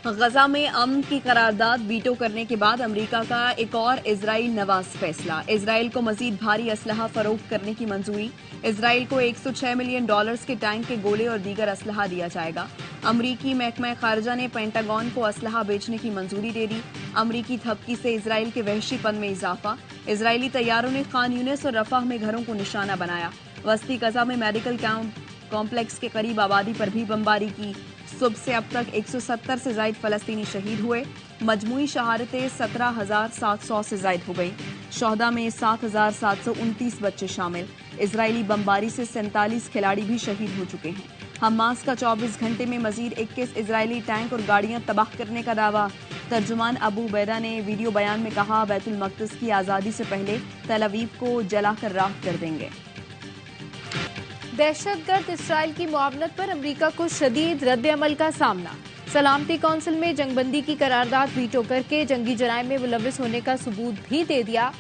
गजा में अमन की करारदाद वीटो करने के बाद अमेरिका का एक और इजराइल नवाज फैसला। इजराइल को मजीद भारी असलहा फरोख्त करने की मंजूरी। इजराइल को $106 मिलियन के टैंक के गोले और दीगर असलहा दिया जाएगा। अमरीकी महकमा खारजा ने पेंटागन को असलहा बेचने की मंजूरी दे दी। अमरीकी थपकी से इजराइल के वहशीपन में इजाफा। इजरायली तैयारों ने खान यूनिस और रफाह में घरों को निशाना बनाया। वस्ती गजा में मेडिकल कॉम्प्लेक्स के करीब आबादी पर भी बमबारी की। सुबह से अब तक 170 से ज्यादा फलस्तीनी शहीद हुए। मजमूई शहादतें 17,700 से ज्यादा हो गई। शोहदा में 7,729 बच्चे शामिल। इजरायली बमबारी से 47 खिलाड़ी भी शहीद हो चुके हैं। हमास का 24 घंटे में मजीद 21 इजरायली टैंक और गाड़ियां तबाह करने का दावा। तर्जुमान अबू उबैदा ने वीडियो बयान में कहा, बैतुल मक़दिस की आज़ादी से पहले तल अवीव को जलाकर राख कर देंगे। दहशतगर्द इसराइल की मुआवनत पर अमेरिका को शदीद रद्द-ए-अमल का सामना। सलामती कौंसिल में जंगबंदी की करारदाद वीटो करके जंगी जराइम में मुलविस होने का सबूत भी दे दिया।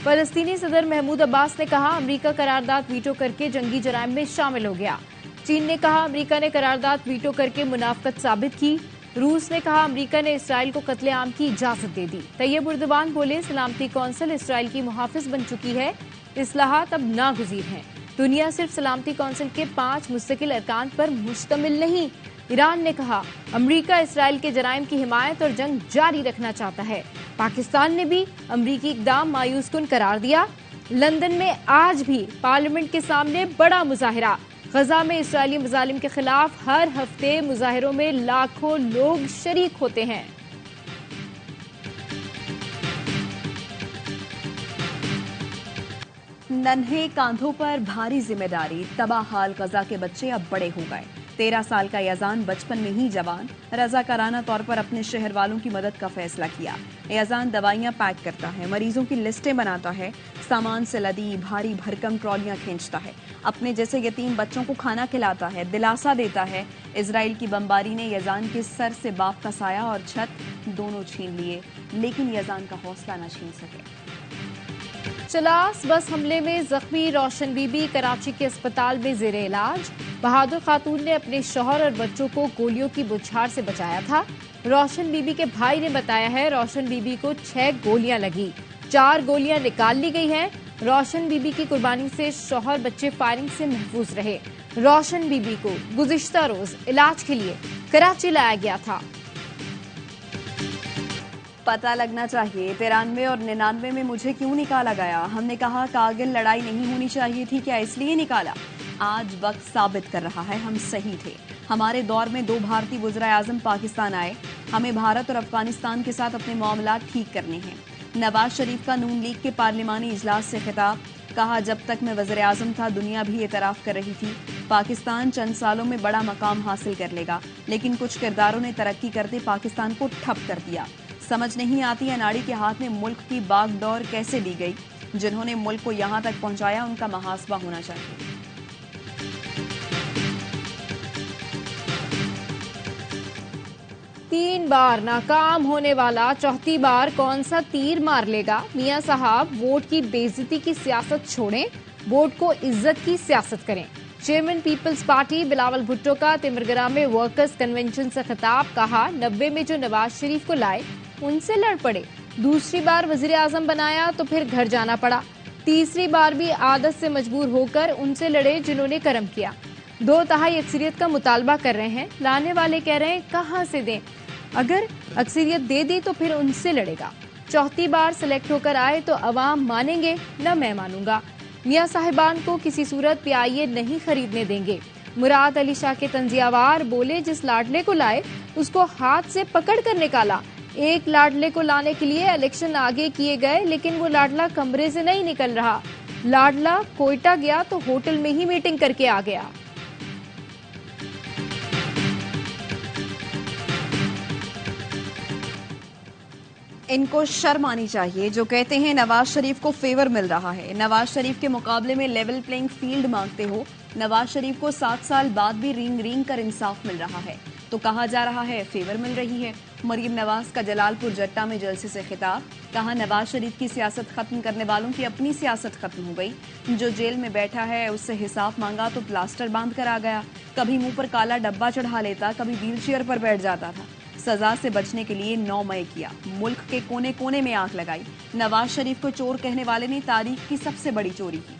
फलस्तीनी सदर महमूद अब्बास ने कहा, अमेरिका करारदाद वीटो करके जंगी जराइम में शामिल हो गया। चीन ने कहा, अमेरिका ने करारदाद वीटो करके मुनाफकत साबित की। रूस ने कहा, अमेरिका ने इसराइल को कत्लेआम की इजाजत दे दी। तैयब उर्दवान बोले, सलामती कौंसिल इसराइल की मुहाफिज बन चुकी है, इस्लाहात अब नागुज़ीर हैं। दुनिया सिर्फ सलामती कौंसिल के 5 मुस्तकिल अरकान पर मुश्तमिल नहीं। ईरान ने कहा, अमेरिका इसराइल के जराइम की हिमायत और जंग जारी रखना चाहता है। पाकिस्तान ने भी अमेरिकी इकदाम मायूस कुन करार दिया। लंदन में आज भी पार्लियामेंट के सामने बड़ा मुजाहिरा। गजा में इसराइली मजालिम के खिलाफ हर हफ्ते मुजाहिरों में लाखों लोग शरीक होते हैं। नन्हे कांधों पर भारी जिम्मेदारी। तबाह हाल गजा के बच्चे अब बड़े हो गए। 13 साल का यजान बचपन में ही जवान। रजाकाराना तौर पर अपने शहर वालों की मदद का फैसला किया। यजान दवाइयां पैक करता है, मरीजों की लिस्टें बनाता है, सामान से लदी भारी भरकम ट्रॉलियां खींचता है, अपने जैसे यतीम बच्चों को खाना खिलाता है, दिलासा देता है। इजराइल की बमबारी ने यजान के सर से बाप का साया और छत दोनों छीन लिए, लेकिन यजान का हौसला न छीन सके। चलास बस हमले में जख्मी रोशन बीबी कराची के अस्पताल में जेरे इलाज। बहादुर खातून ने अपने शौहर और बच्चों को गोलियों की बौछार से बचाया था। रोशन बीबी के भाई ने बताया है, रोशन बीबी को 6 गोलियां लगी, 4 गोलियां निकाल ली गई हैं। रोशन बीबी की कुर्बानी से शौहर बच्चे फायरिंग से महफूज रहे। रोशन बीबी को गुज़िश्ता रोज इलाज के लिए कराची लाया गया था। पता लगना चाहिए 93 और 99 में मुझे क्यों निकाला गया। हमने कहा कारगिल लड़ाई नहीं होनी चाहिए थी, क्या इसलिए निकाला? आज वक्त साबित कर रहा है हम सही थे। हमारे दौर में 2 भारतीय वज़ीर आज़म पाकिस्तान आए। हमें भारत और अफगानिस्तान के साथ अपने मामलात ठीक करने हैं। नवाज शरीफ का नून लीग के पार्लिमानी इजलास से खिताब। कहा, जब तक मैं वज़ीर आज़म था दुनिया भी एतराफ़ कर रही थी। पाकिस्तान चंद सालों में बड़ा मकाम हासिल कर लेगा, लेकिन कुछ किरदारों ने तरक्की करते पाकिस्तान को ठप कर दिया। समझ नहीं आती अनाड़ी के हाथ में मुल्क की बागडोर कैसे दी गई। जिन्होंने मुल्क को यहां तक पहुंचाया उनका मुहासबा होना चाहिए। तीन बार नाकाम होने वाला चौथी बार कौन सा तीर मार लेगा? मियां साहब, वोट की बेइज्जती की सियासत छोड़ें, वोट को इज्जत की सियासत करें। Chairman people's party Bilawal Bhutto का तिमरगरा में वर्कर्स कन्वेंशन से खिताब। कहा, 90 में जो नवाज शरीफ को लाए उनसे लड़ पड़े। दूसरी बार वजीर आजम बनाया तो फिर घर जाना पड़ा। तीसरी बार भी आदत से मजबूर होकर उनसे लड़े जिन्होंने कर्म किया। 2/3 अक्सरियत का मुतालबा कर रहे हैं। लाने वाले कह रहे हैं कहां से दें। अगर अक्सरियत दे दी तो फिर उनसे लड़ेगा। चौथी बार सिलेक्ट होकर आए तो अवाम मानेंगे, न मैं मानूंगा। मियां साहिबान को किसी सूरत PIA नहीं खरीदने देंगे। मुराद अली शाह के तंजियावार बोले, जिस लाडले को लाए उसको हाथ से पकड़ कर निकाला। एक लाडले को लाने के लिए इलेक्शन आगे किए गए, लेकिन वो लाडला कमरे से नहीं निकल रहा। लाडला कोयटा गया तो होटल में ही मीटिंग करके आ गया। इनको शर्म आनी चाहिए जो कहते हैं नवाज शरीफ को फेवर मिल रहा है। नवाज शरीफ के मुकाबले में लेवल प्लेइंग फील्ड मांगते हो। नवाज शरीफ को 7 साल बाद भी रिंग रिंग कर इंसाफ मिल रहा है तो कहा जा रहा है फेवर मिल रही है। मरीम नवाज का जलालपुर जट्टा में जलसे से खिताब। कहा, नवाज शरीफ की सियासत खत्म करने वालों की अपनी सियासत खत्म हो गई। जो जेल में बैठा है उससे हिसाब मांगा तो प्लास्टर बांध कर आ गया। कभी मुंह पर काला डब्बा चढ़ा लेता, कभी व्हील चेयर पर बैठ जाता था। सजा से बचने के लिए 9 मई किया। मुल्क के कोने कोने में आग लगाई। नवाज शरीफ को चोर कहने वाले ने तारीख की सबसे बड़ी चोरी की।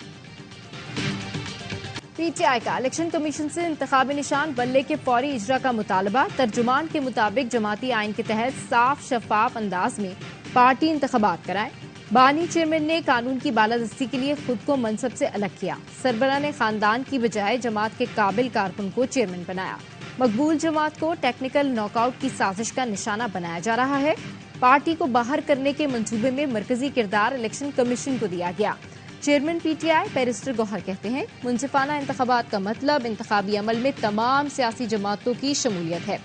पीटीआई का इलेक्शन कमीशन से इंतखाबी निशान बल्ले के फौरी इजरा का मुतालबा। तर्जुमान के मुताबिक जमाती आइन के तहत साफ शफाफ अंदाज में पार्टी इंतखाबात कराए। बानी चेयरमैन ने कानून की बालादस्ती के लिए खुद को मनसब से अलग किया। सरबरा ने खानदान की बजाय जमात के काबिल कारकुन को चेयरमैन बनाया। मकबूल जमात को टेक्निकल नॉकआउट की साजिश का निशाना बनाया जा रहा है। पार्टी को बाहर करने के मंसूबे में मरकजी किरदार इलेक्शन कमीशन को दिया गया। चेयरमैन पीटीआई बैरिस्टर गौहर कहते हैं, मुंसिफाना इंतखाबात का मतलब इंतखाबी अमल में तमाम सियासी जमातों की शमूलियत है।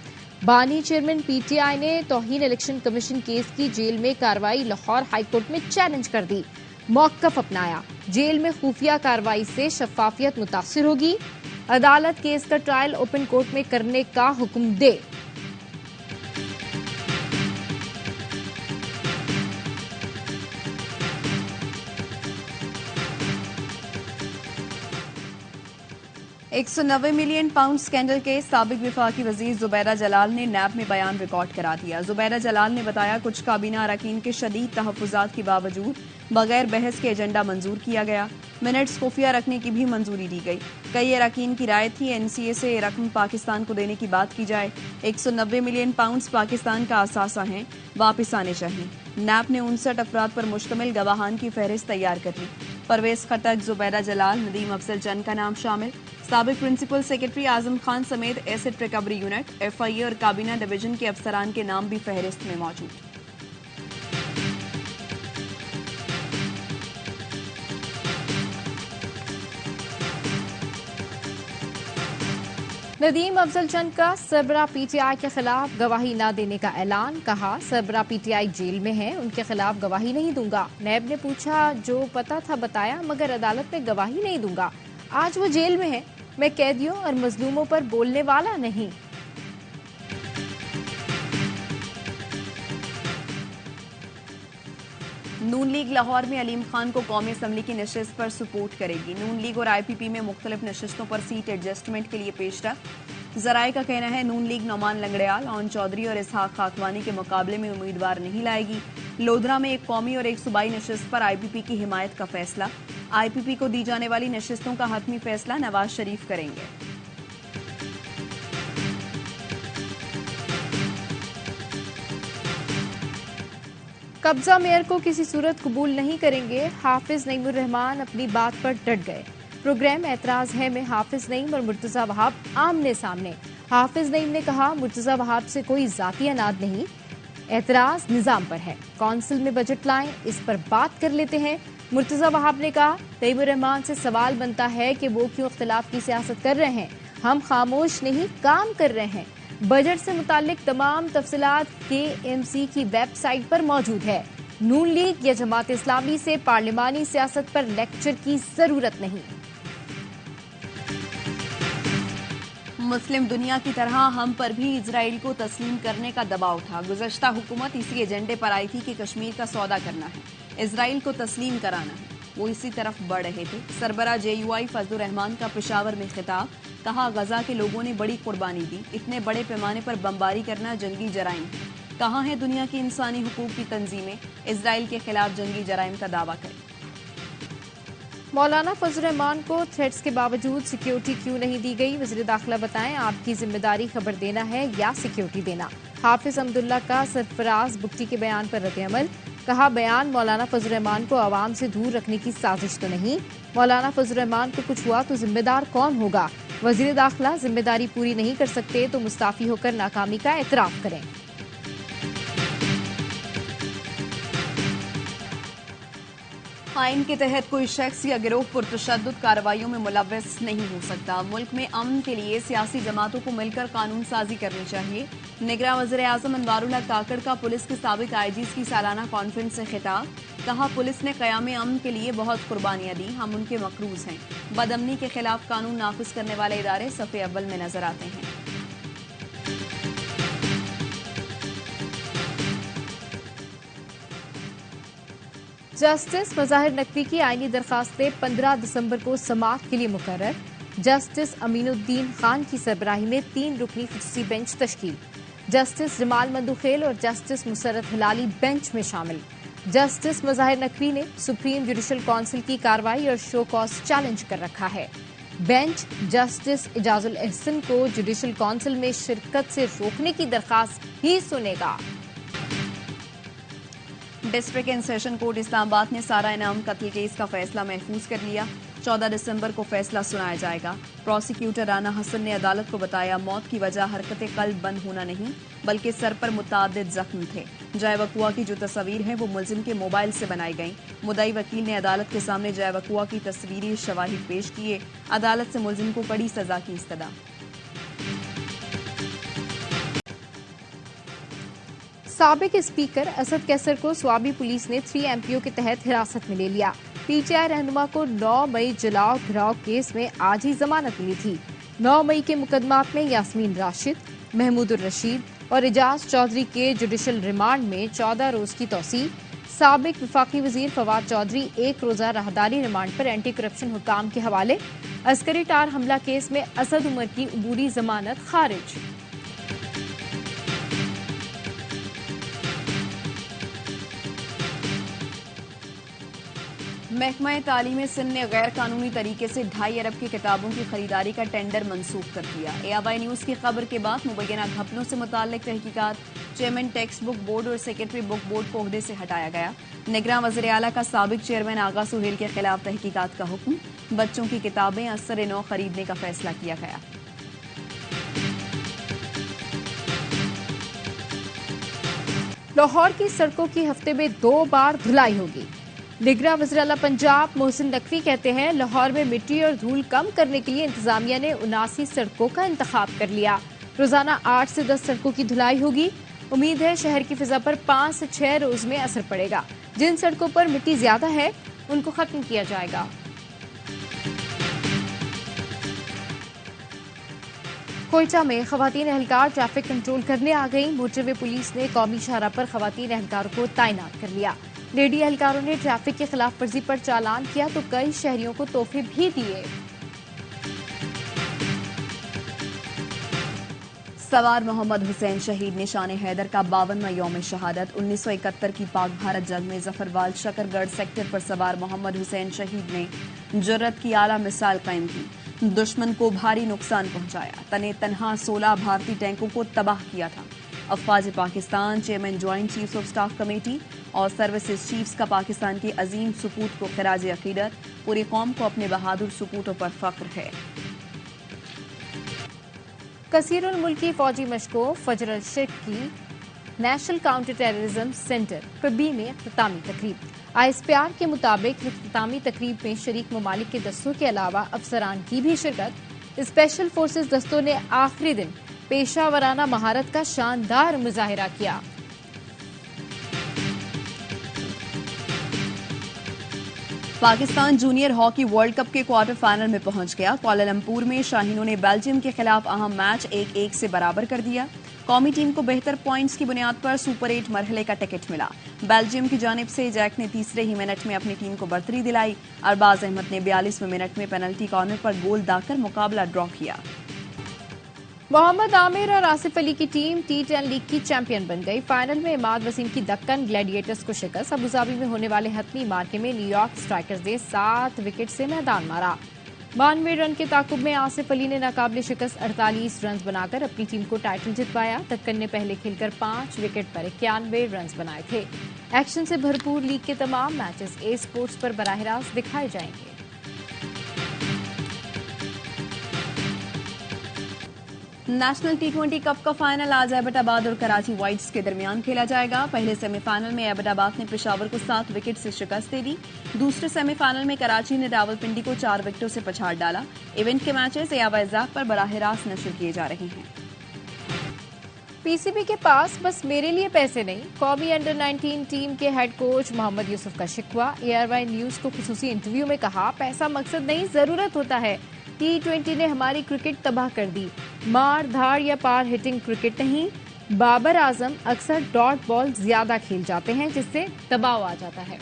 बानी चेयरमैन पीटीआई ने तौहीन इलेक्शन कमीशन केस की जेल में कार्रवाई लाहौर हाईकोर्ट में चैलेंज कर दी। मौकफ अपनाया, जेल में खुफिया कार्रवाई से शफाफियत मुतासिर होगी। अदालत केस का ट्रायल ओपन कोर्ट में करने का हुक्म दे। £190 मिलियन स्कैंडल के साबिक विफाकी वजीर जुबैदा जलाल ने नैब में बयान रिकॉर्ड करा दिया। जुबैदा जलाल ने बताया, कुछ काबीना अरकान के शदीद तहफ़्फ़ुज़ात के बावजूद बगैर बहस के एजेंडा मंजूर किया गया। मिनट्स खुफिया रखने की भी मंजूरी दी गई। कई अरकान की राय थी NCA से ये रकम पाकिस्तान को देने की बात की जाए। £190 मिलियन पाकिस्तान का असासा हैं, वापस आने चाहिए। नैब ने 59 अफराद पर मुश्तमिल गवाहान की फहरिस्त तैयार कर ली। परवेज खटक, जुबैदा जलाल, नदीम अफजल चंद का नाम शामिल। साबिक प्रिंसिपल सेक्रेटरी आजम खान समेत एसेट रिकवरी यूनिट, FIA और काबीना डिवीजन के अफसरान के नाम भी फहरिस्त में मौजूद। नदीम अफजल चंद का सरबरा पीटीआई के खिलाफ गवाही न देने का ऐलान। कहा, सरबरा पीटीआई जेल में है, उनके खिलाफ गवाही नहीं दूंगा। नैब ने पूछा, जो पता था बताया, मगर अदालत में गवाही नहीं दूंगा। आज वो जेल में है, मैं कैदियों और मजलूमों पर बोलने वाला नहीं। नून लीग लाहौर में अलीम खान को कौमी असम्बली की नशिस्त पर सपोर्ट करेगी। नून लीग और IPP में मुख्तलिफ नशिस्तों पर सीट एडजस्टमेंट के लिए पेशरफ। जराये का कहना है, नून लीग नौमान लंगड़ियाल, ओन चौधरी और इसहाक खाकवानी के मुकाबले में उम्मीदवार नहीं लाएगी। लोधरा में एक कौमी और एक सूबाई नशिस्त पर IPP की हिमायत का फैसला। IPP को दी जाने वाली नशिस्तों का हतमी फैसला नवाज शरीफ करेंगे। कब्जा मेयर को किसी सूरत कबूल नहीं करेंगे। हाफिज नईमुर रहमान अपनी बात पर डट गए। प्रोग्राम एतराज है में हाफिज नईम और मुर्तजा वहाब आमने सामने। हाफिज नईम ने कहा, मुर्तजा वहाब से कोई जाती अनाद नहीं, एतराज निजाम पर है। कौंसिल में बजट लाएं, इस पर बात कर लेते हैं। मुर्तजा वहाब ने कहा, नईमुर रहमान से सवाल बनता है कि वो क्यों इख्तिलाफ की सियासत कर रहे हैं। हम खामोश नहीं, काम कर रहे हैं। बजट से मुतालिक तमाम तफसीलात KMC की वेबसाइट पर मौजूद है। नून लीग या जमात इस्लामी से पार्लिमानी सियासत पर लेक्चर की जरूरत नहीं। मुस्लिम दुनिया की तरह हम पर भी इजराइल को तस्लीम करने का दबाव था। गुज़श्ता हुकूमत इसी एजेंडे पर आई थी कि कश्मीर का सौदा करना है, इजराइल को तस्लीम कराना है। वो इसी तरफ बढ़ रहे थे। सरबरा JUI फजलुर रहमान का पेशावर में खिताब। कहा, गजा के लोगों ने बड़ी कुर्बानी दी, इतने बड़े पैमाने पर बमबारी करना जंगी जराइम है। कहाँ है दुनिया की इंसानी हुकूक की तंजीमें, इजराइल के खिलाफ जंगी जराइम का दावा करें। मौलाना फजलुर रहमान को थ्रेट्स के बावजूद सिक्योरिटी क्यों नहीं दी गई? वज़ीर दाखिला बताएं, आपकी जिम्मेदारी खबर देना है या सिक्योरिटी देना। हाफिज अब्दुल्ला का सरफराज बुक्टी के बयान पर रद्द-ए-अमल। कहा, बयान मौलाना फजलुर रहमान को आवाम से दूर रखने की साजिश तो नहीं। मौलाना फजलुर रहमान को कुछ हुआ तो जिम्मेदार कौन होगा? वज़ीर दाखिला, जिम्मेदारी पूरी नहीं कर सकते तो मुस्ताफी होकर नाकामी का एतराफ करें। आइन के तहत कोई शख्स या गिरोह पुरतशद्दुद कार्रवाइयों में मुलव्वस नहीं हो सकता। मुल्क में अमन के लिए सियासी जमातों को मिलकर कानून साजी करनी चाहिए। निगरान वज़ीर आज़म अनवारुल हक काकड़ का पुलिस के साबिक IGs की सालाना कॉन्फ्रेंस से खिताब। कहा, पुलिस ने क़याम अमन के लिए बहुत कुर्बानियां दी, हम उनके मकरूज हैं। बदअमनी के खिलाफ कानून नाफिज करने वाले इदारे सफ़े अव्वल में नजर आते हैं। जस्टिस मज़ाहिर नकवी की आईनी दरखास्तें 15 दिसंबर को समाअत के लिए मुकर्रर। जस्टिस अमीनुद्दीन खान की सरबराही में 3 रुकनी खुसूसी बेंच तश्कील। जस्टिस जमाल मंदुखेल और जस्टिस मुसरत हिलाली बेंच में शामिल। जस्टिस मज़ाहिर नकवी ने सुप्रीम जुडिशल काउंसिल की कार्रवाई और शो कॉज चैलेंज कर रखा है। बेंच जस्टिस इजाजुल एहसन को जुडिशल काउंसिल में शिरकत से रोकने की दरखास्त भी सुनेगा। District and session court Islamabad ने सारा इनाम कत्ल केस का फैसला महफूज कर लिया। 14 दिसंबर को फैसला सुनाया जाएगा। प्रोसिक्यूटर राना हसन ने अदालत को बताया, मौत की वजह हरकतें कल्ब बंद होना नहीं बल्कि सर पर मुतादिद जख्म थे। जय वकुआ की जो तस्वीर है वो मुलजिम के मोबाइल से बनाई गई। मुद्दई वकील ने अदालत के सामने जय वकुआ की तस्वीरी शवाहिद पेश किए। अदालत से मुलजिम को कड़ी सजा की इस्तदा। साबिक स्पीकर असद कैसर को स्वाबी पुलिस ने 3 MPO के तहत हिरासत में ले लिया। PTI रहनुमा को 9 मई जलाओ घिराव केस में आज ही जमानत मिली थी। 9 मई के मुकदमात में यास्मीन राशिद, महमूदुर रशीद और एजाज चौधरी के जुडिशल रिमांड में 14 रोज की तौसीह। साबिक वफाकी वजीर फवाद चौधरी 1 रोजा राहदारी रिमांड पर एंटी करप्शन हुकाम के हवाले। अस्करी टार हमला केस में असद उमर की अबूरी जमानत खारिज। महकमा तालीम सिंध ने गैर कानूनी तरीके से 2.5 अरब की किताबों की खरीदारी का टेंडर मंसूख कर दिया। ABI न्यूज़ की खबर के बाद मुबैना घपलों से मुताल्लिक तहकीकात। चेयरमैन टेक्स्ट बुक बोर्ड और सेक्रेटरी बुक बोर्ड को ओहदे से हटाया गया। निगरान वज़ीर आला का साबिक चेयरमैन आगा सुहेल के खिलाफ तहकीकात का हुक्म। बच्चों की किताबें असर नौ खरीदने का फैसला किया गया। लाहौर की सड़कों की हफ्ते में 2 बार धुलाई होगी। निगरान वज़ीर आला पंजाब मोहसिन नकवी कहते हैं, लाहौर में मिट्टी और धूल कम करने के लिए इंतजामिया ने 79 सड़कों का इंतखाब कर लिया। रोजाना 8 से 10 सड़कों की धुलाई होगी। उम्मीद है शहर की फिजा पर 5 से 6 रोज में असर पड़ेगा। जिन सड़कों पर मिट्टी ज्यादा है उनको खत्म किया जाएगा। कोयटा में खवातीन एहलकार ट्रैफिक कंट्रोल करने आ गई। मोटरवे पुलिस ने कौमी शाहरा पर खवातीन एहलकारों को तैनात कर लिया। लेडी एहलकारों ने ट्रैफिक की खिलाफ वर्जी पर चालान किया तो कई शहरियों को तोहफे भी दिए। सवार मोहम्मद हुसैन शहीद निशान हैदर का 52वां यौम शहादत। 1971 की पाक भारत जंग में जफरवाल शकरगढ़ सेक्टर पर सवार मोहम्मद हुसैन शहीद ने जुर्रत की आला मिसाल कायम की। दुश्मन को भारी नुकसान पहुंचाया। तने तनहा 16 भारतीय टैंकों को तबाह किया था। अफवाज Pakistan chairman joint chiefs of staff committee और सर्विसेज चीफ्स का पाकिस्तान के अजीम सुपूत को खिराज अकीदत। पूरी कौम को अपने बहादुर सुपूतों पर फख्र है। कसीरुल मुल्की फौजी मशकों फजर अल-शेख की नेशनल काउंटर टेररिज्म सेंटर पबी में इख्तितामी तकरीब। ISPR के मुताबिक इख्तितामी तकरीब में शरीक ममालिक के दस्तों के अलावा अफसरान की भी शिरकत। स्पेशल फोर्सेज दस्तों ने आखिरी दिन पेशा वराना महारत का शानदार मुजाहिरा किया। Pakistan junior hockey world cup के क्वार्टर फाइनल में पहुंच गया। कुआलालंपुर में शाहीनों ने बेल्जियम के खिलाफ अहम मैच 1-1 से बराबर कर दिया। कौमी टीम को बेहतर पॉइंट्स की बुनियाद पर सुपर 8 मरहले का टिकट मिला। बेल्जियम की जानिब से जैक ने तीसरे ही मिनट में अपनी टीम को बरतरी दिलाई। अरबाज अहमद ने 42वें मिनट में पेनल्टी कॉर्नर पर गोल दागकर मुकाबला ड्रॉ किया। मोहम्मद आमिर और आसिफ अली की टीम T10 लीग की चैंपियन बन गई। फाइनल में इमाद वसीम की दक्कन ग्लैडिएटर्स को शिकस्त। अबूधाबी में होने वाले हतमी मार्के में न्यूयॉर्क स्ट्राइकर्स ने 7 विकेट से मैदान मारा। 92 रन के ताकुब में आसिफ अली ने नाकाबिले शिकस्त 48 रन बनाकर अपनी टीम को टाइटल जितवाया। दक्कन ने पहले खेलकर 5 विकेट पर 91 रन बनाए थे। एक्शन से भरपूर लीग के तमाम मैचेस ए स्पोर्ट्स पर बराह रास्त दिखाए जाएंगे। नेशनल T20 कप का फाइनल आज एबटाबाद और कराची वाइट्स के दरमियान खेला जाएगा। पहले सेमीफाइनल में एबटाबाद ने पेशावर को 7 विकेट से शिकस्त दे दी। दूसरे सेमीफाइनल में कराची ने रावलपिंडी को 4 विकेटों से पछाड़ डाला। इवेंट के मैचेस AWAZ पर बराह रास्त नशर किए जा रहे हैं। PCB के पास बस मेरे लिए पैसे नहीं, कौमी अंडर 19 टीम के हेड कोच मोहम्मद यूसुफ का शिकवा। ARY न्यूज को खुसूसी इंटरव्यू में कहा, पैसा मकसद नहीं, जरूरत होता है। T20 ने हमारी क्रिकेट तबाह कर दी। मार धाड़ या पार हिटिंग क्रिकेट नहीं। बाबर आजम अक्सर डॉट बॉल ज्यादा खेल जाते हैं जिससे दबाव आ जाता है।